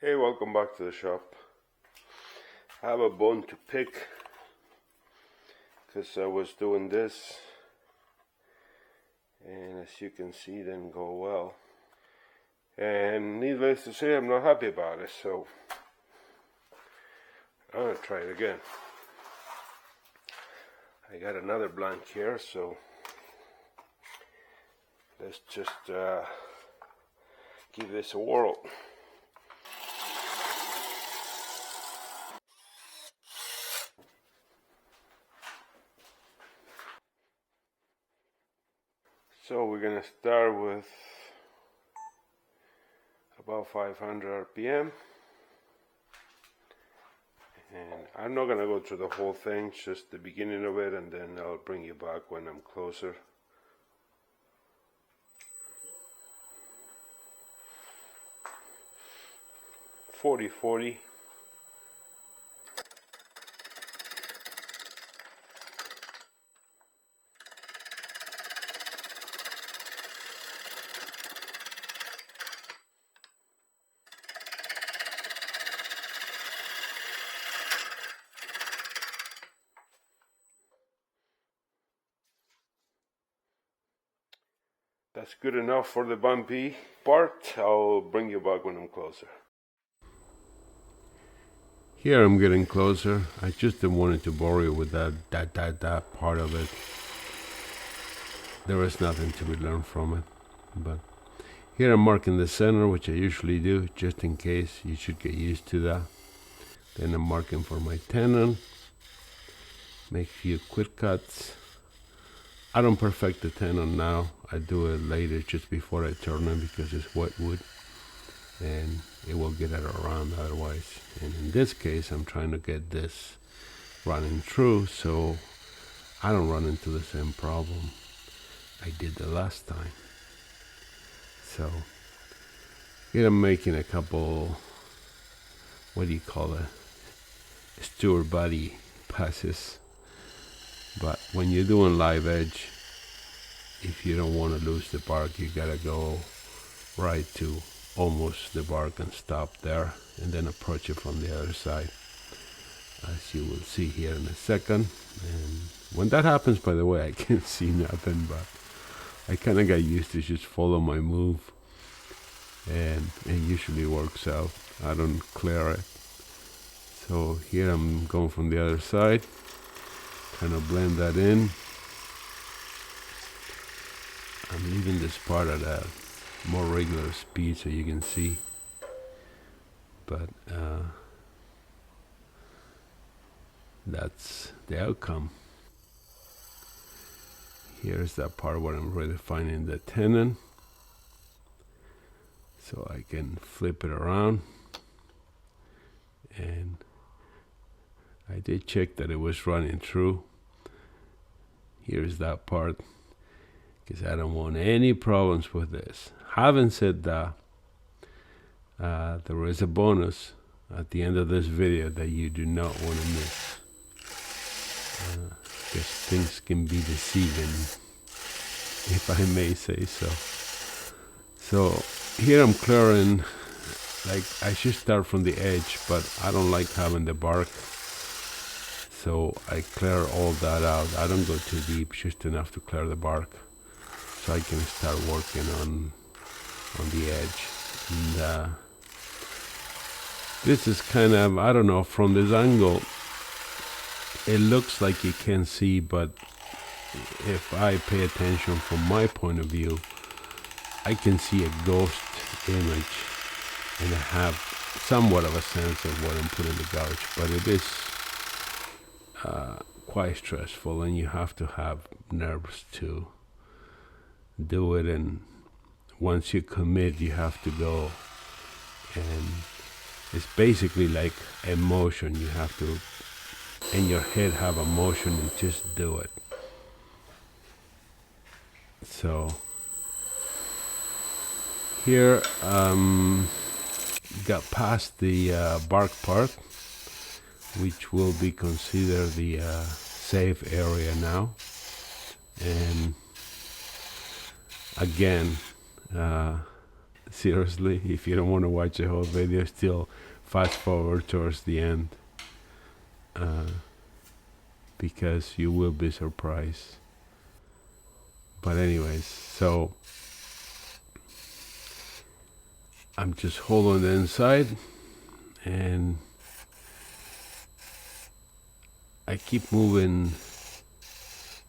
Hey, welcome back to the shop. I have a bone to pick because I was doing this and as you can see didn't go well, and needless to say I'm not happy about it, so I'm gonna try it again. I got another blank here, so let's just give this a whirl. So we're gonna start with about 500 RPM, and I'm not gonna go through the whole thing, just the beginning of it, and then I'll bring you back when I'm closer. .40. That's good enough for the bumpy part. I'll bring you back when I'm closer. Here I'm getting closer. I just didn't want to bore you with that part of it. There is nothing to be learned from it. But here I'm marking the center, which I usually do, just in case. You should get used to that. Then I'm marking for my tenon. Make a few quick cuts. I don't perfect the tenon now. I do it later, just before I turn it, because it's wet wood and it will get it around otherwise. And in this case, I'm trying to get this running through so I don't run into the same problem I did the last time. So here I'm making a couple, what do you call it, Stewart body passes. But when you're doing live edge, if you don't want to lose the bark, you gotta go right to almost the bark and stop there, and then approach it from the other side, as you will see here in a second. And when that happens, by the way, I can't see nothing, but I kind of got used to just follow my move, and it usually works out. I don't clear it. So here I'm going from the other side, kind of blend that in. I'm leaving this part at a more regular speed so you can see, but that's the outcome. Here's that part where I'm redefining the tenon, so I can flip it around, and I did check that it was running through. Here's that part, because I don't want any problems with this. Having said that, there is a bonus at the end of this video that you do not want to miss, because things can be deceiving, if I may say so. So here I'm clearing, like I should start from the edge, but I don't like having the bark, so I clear all that out. I don't go too deep, just enough to clear the bark, so I can start working on the edge. And this is kind of, I don't know, from this angle it looks like you can't see, but if I pay attention from my point of view, I can see a ghost image, and I have somewhat of a sense of what I'm putting in the gouge, but it is quite stressful, and you have to have nerves to do it. And once you commit, you have to go, and it's basically like a motion. You have to in your head have a motion and just do it. So here got past the bark part, which will be considered the safe area now. And again, seriously. If you don't want to watch the whole video, still fast forward towards the end, uh, because you will be surprised. But anyways, so I'm just holding the inside, and I keep moving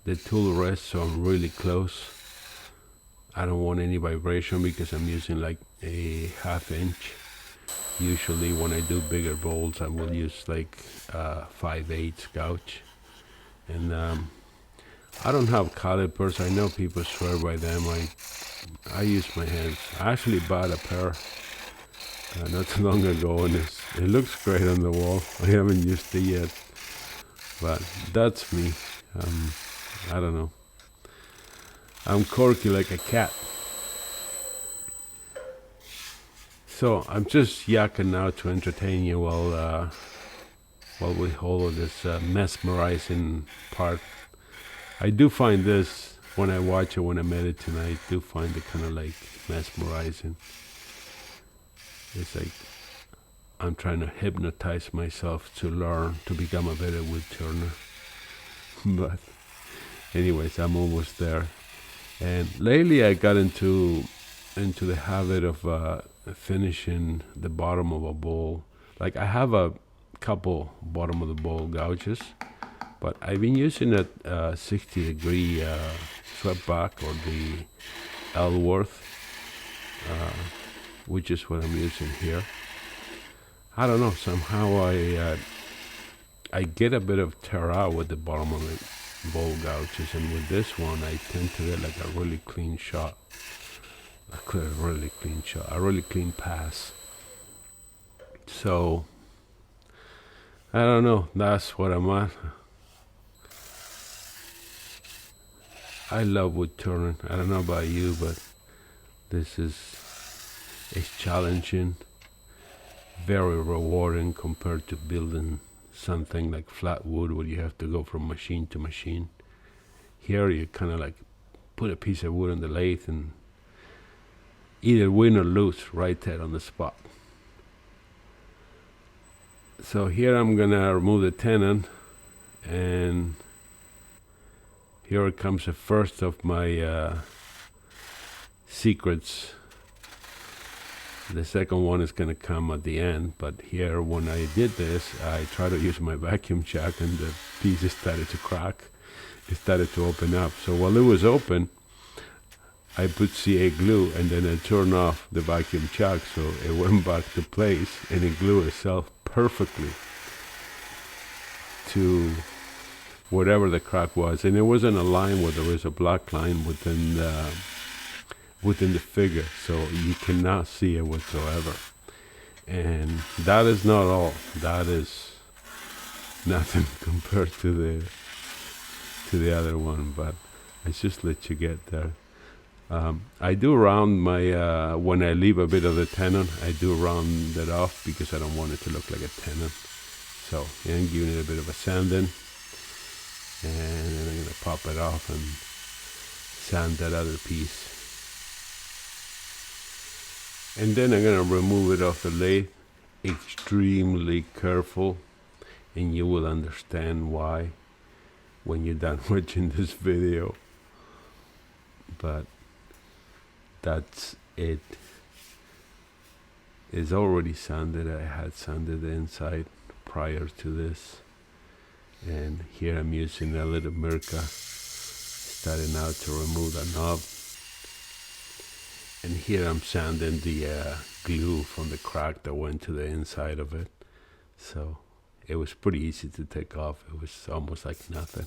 the tool rest so I'm really close. I don't want any vibration because I'm using like a 1/2 inch. Usually when I do bigger bowls, I will use like 5/8 gouge. And I don't have calipers. I know people swear by them. I use my hands. I actually bought a pair not too long ago, and it looks great on the wall. I haven't used it yet, but that's me. I don't know. I'm quirky like a cat. So I'm just yakking now to entertain you while we hold this mesmerizing part. I do find this, when I watch it, when I'm editing, I do find it kind of like mesmerizing. It's like I'm trying to hypnotize myself to learn to become a better woodturner. But anyways, I'm almost there. And lately I got into the habit of finishing the bottom of a bowl. Like I have a couple bottom of the bowl gouges, but I've been using a 60-degree swept back, or the Ellsworth, which is what I'm using here. I don't know, somehow I get a bit of tear out with the bottom of the bowl gouges, and with this one I tend to get like a really clean shot. A really clean pass. So I don't know, that's what I'm at. I love woodturning. I don't know about you, but this is challenging, very rewarding compared to building something like flat wood where you have to go from machine to machine. Here you kind of like put a piece of wood on the lathe and either win or lose right there on the spot. So here I'm gonna remove the tenon, and here comes the first of my secrets. The second one is gonna come at the end, but here when I did this, I tried to use my vacuum chuck and the pieces started to crack. It started to open up. So while it was open, I put CA glue and then I turned off the vacuum chuck so it went back to place, and it glued itself perfectly to whatever the crack was. And it wasn't a line where there was a black line within the figure, so you cannot see it whatsoever. And that is not all. That is nothing compared to the other one, but I just let you get there. I do round my, when I leave a bit of the tenon, I do round it off because I don't want it to look like a tenon. So I'm giving it a bit of a sanding, and then I'm going to pop it off and sand that other piece. And then I'm going to remove it off the lathe, extremely careful, and you will understand why when you're done watching this video. But that's it. It's already sanded. I had sanded the inside prior to this, and here I'm using a little Mirka, starting out to remove the knob, and here I'm sanding the glue from the crack that went to the inside of it. So it was pretty easy to take off. It was almost like nothing.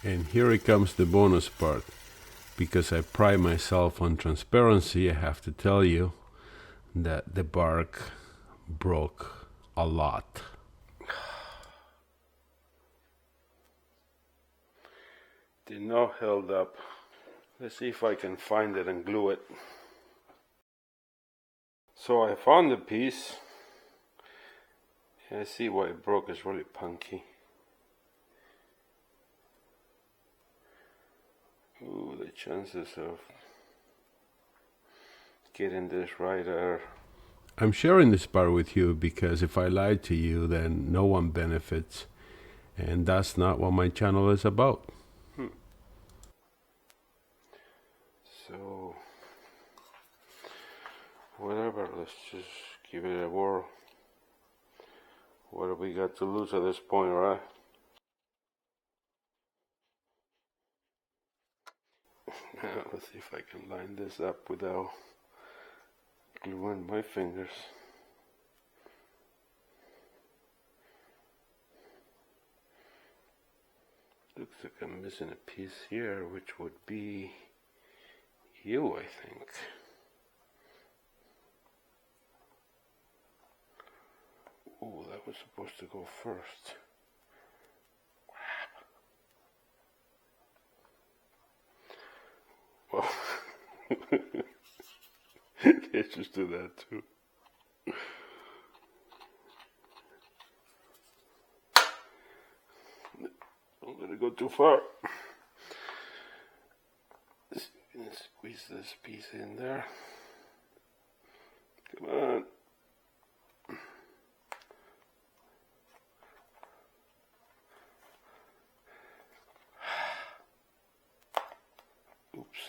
And here it comes the bonus part. Because I pride myself on transparency, I have to tell you that the bark broke a lot. Did not held up. Let's see if I can find it and glue it. So I found the piece. I see why it broke. It's really punky. the chances of getting this right are... I'm sharing this part with you because if I lie to you, then no one benefits. And that's not what my channel is about. So, whatever, let's just give it a whirl. What have we got to lose at this point, right? Now, let's see if I can line this up without gluing my fingers. Looks like I'm missing a piece here, which would be you, I think. Oh, that was supposed to go first. Well, let's just do that too. Don't let it go too far. Squeeze this piece in there. Come on. Oops.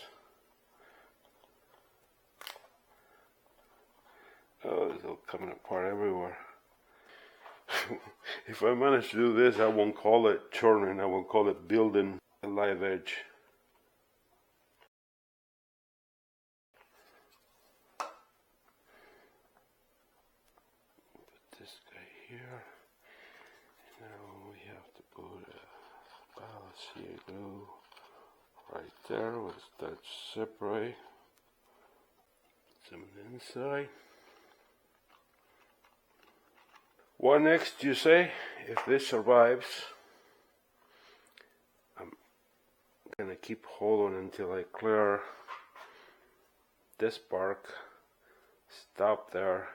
Oh, it's all coming apart everywhere. If I manage to do this, I won't call it churning, I will call it building a live edge. Put this guy here. Now we have to put a ballast glue right there. We'll start to separate. Put some on the inside. What next, you say? If this survives, I'm gonna keep holding until I clear this bark, stop there,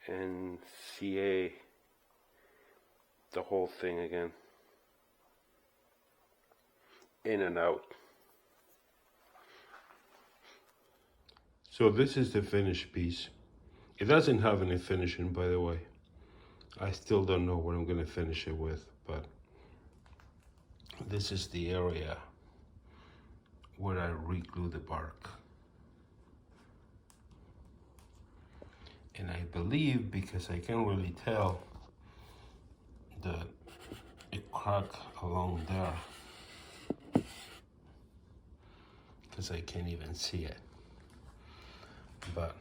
and CA the whole thing again, in and out. So this is the finished piece. It doesn't have any finishing, by the way. I still don't know what I'm going to finish it with, but this is the area where I re-glue the bark. And I believe, because I can't really tell, that it cracked along there, because I can't even see it. But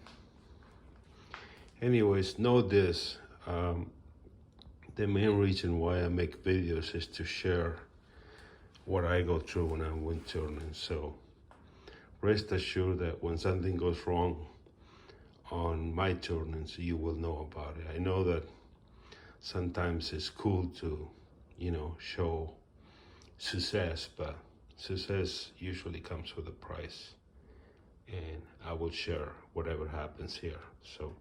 anyways, know this. The main reason why I make videos is to share what I go through when I'm windturning. So rest assured that when something goes wrong on my turnings, you will know about it. I know that sometimes it's cool to, you know, show success, but success usually comes with a price. And I will share whatever happens here. So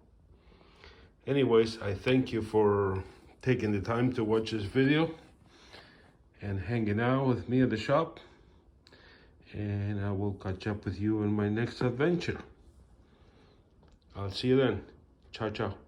anyways, I thank you for taking the time to watch this video and hanging out with me at the shop. And I will catch up with you in my next adventure. I'll see you then. Ciao, ciao.